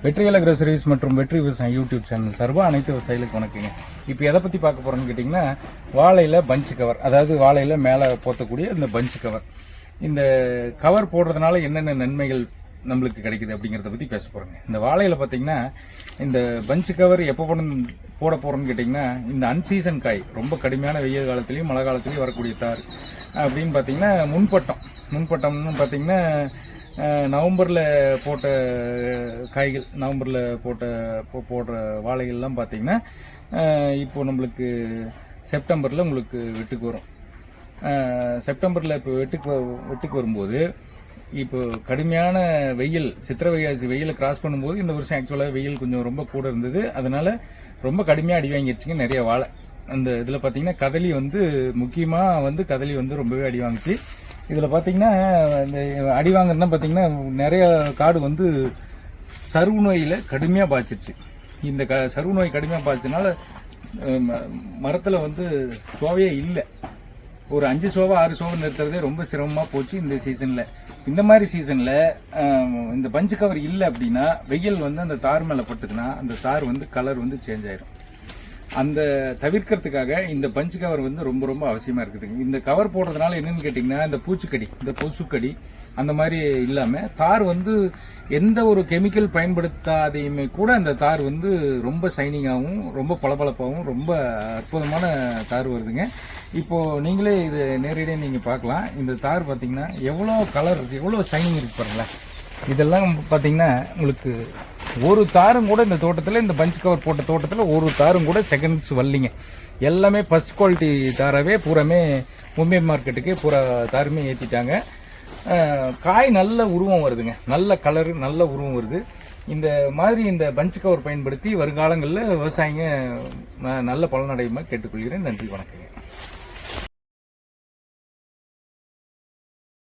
வெற்றிவேல groceries மற்றும் வெற்றி விவசாயம் யூடியூப் சேனல் சார்பா அனைத்து விவசாயிகளுக்கு வணக்கங்க. இப்போ எதை பற்றி பார்க்க போகிறோன்னு கேட்டிங்கன்னா, வாழையில் பஞ்சு கவர், அதாவது வாழையில் மேலே போற்றக்கூடிய இந்த பஞ்சு கவர். இந்த கவர் போடுறதுனால என்னென்ன நன்மைகள் நம்மளுக்கு கிடைக்குது அப்படிங்கிறத பற்றி பேச போகிறோங்க. இந்த வாழையில் பார்த்தீங்கன்னா, இந்த பஞ்சு கவர் எப்போ போட போகிறோன்னு கேட்டிங்கன்னா, இந்த அன்சீசன் காய் ரொம்ப கடுமையான வெயில் காலத்துலேயும் மழை காலத்துலேயும் வரக்கூடிய தார் அப்படின்னு பார்த்தீங்கன்னா, முன்பட்டம்னு பார்த்தீங்கன்னா நவம்பரில் போட்ட காய்கள், நவம்பரில் போடுற வாழைகள்லாம் பார்த்தீங்கன்னா இப்போது நம்மளுக்கு செப்டம்பரில் உங்களுக்கு வெட்டுக்கு வரும். செப்டம்பரில் இப்போ வெட்டுக்கு வரும்போது இப்போ கடுமையான வெயில், சித்திரை வைகாசி வெயிலை கிராஸ் பண்ணும்போது இந்த வருஷம் ஆக்சுவலாக வெயில் கொஞ்சம் ரொம்ப கூட இருந்தது. அதனால ரொம்ப கடுமையாக அடி வாங்கிடுச்சுங்க நிறைய வாழை. அந்த இதில் பார்த்தீங்கன்னா கதலி முக்கியமாக கதலி ரொம்பவே அடி வாங்கிச்சு. இதில் பார்த்தீங்கன்னா இந்த அடி வாங்குறதுனா பார்த்தீங்கன்னா நிறைய காடு சருவு நோயில் கடுமையாக பாய்ச்சிருச்சு. இந்த சருவு நோய் கடுமையாக பாய்ச்சதுனால மரத்தில் சோவையே இல்லை. ஒரு 5 சோவை 6 சோவை நிறுத்துறதே ரொம்ப சிரமமாக போச்சு இந்த சீசனில். இந்த மாதிரி சீசனில் இந்த பஞ்சு கவர் இல்லை அப்படின்னா, வெயில் அந்த தார் மேலே பட்டுக்குன்னா அந்த தார் கலர் சேஞ்ச் ஆயிடும். அந்த தவிர்க்கிறதுக்காக இந்த பஞ்சு கவர் ரொம்ப ரொம்ப அவசியமாக இருக்குதுங்க. இந்த கவர் போடுறதுனால என்னன்னு கேட்டிங்கன்னா, இந்த பூச்சிக்கடி, இந்த கொசுக்கடி அந்த மாதிரி இல்லாமல் தார் எந்த ஒரு கெமிக்கல் பயன்படுத்தாதையுமே கூட அந்த தார் ரொம்ப ஷைனிங்காகவும் ரொம்ப பளபளப்பாகவும் ரொம்ப அற்புதமான தார் வருதுங்க. இப்போது நீங்களே இது நேரடியாக நீங்கள் பார்க்கலாம். இந்த தார் பார்த்தீங்கன்னா எவ்வளோ கலர், எவ்வளோ ஷைனிங் இருக்கு பாருங்களேன். இதெல்லாம் பார்த்தீங்கன்னா உங்களுக்கு ஒரு தாரும் கூட இந்த தோட்டத்தில், இந்த பஞ்ச் கவர் போட்ட தோட்டத்தில் ஒரு தாரும் கூட செகண்ட்ஸ் வரலிங்க. எல்லாமே ஃபர்ஸ்ட் குவாலிட்டி தாராகவே பூராமே மும்பை மார்க்கெட்டுக்கு பூரா தாருமே ஏற்றிட்டாங்க. காய் நல்ல உருவம் வருதுங்க, நல்ல கலரு, நல்ல உருவம் வருது. இந்த மாதிரி இந்த பஞ்ச் கவர் பயன்படுத்தி வருங்காலங்களில் விவசாயிங்க நல்ல பலனடையுமா கேட்டுக்கொள்கிறேன். நன்றி, வணக்கம்.